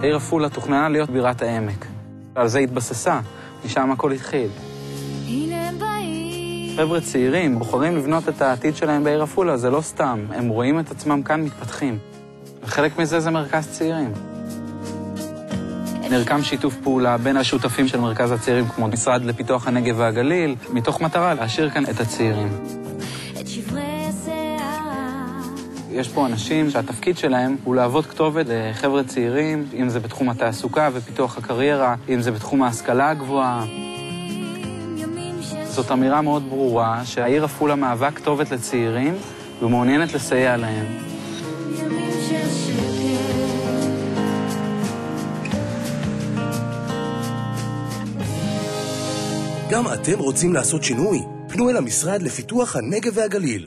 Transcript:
העיר עפולה תוכננה להיות בירת העמק. על זה התבססה, משם הכל התחיל. חבר'ה צעירים בוחרים לבנות את העתיד שלהם בעיר עפולה, זה לא סתם. הם רואים את עצמם כאן מתפתחים. וחלק מזה זה מרכז צעירים. נרקם שיתוף פעולה בין השותפים של מרכז הצעירים, כמו משרד לפיתוח הנגב והגליל, מתוך מטרה להשאיר כאן את הצעירים. יש פה אנשים שהתפקיד שלהם הוא לעבוד כתובת לחבר'ה צעירים, אם זה בתחום התעסוקה ופיתוח הקריירה, אם זה בתחום ההשכלה הגבוהה. זאת אמירה מאוד ברורה שהעיר עפולה מהווה כתובת לצעירים ומעוניינת לסייע להם. גם אתם רוצים לעשות שינוי? פנו אל המשרד לפיתוח הנגב והגליל.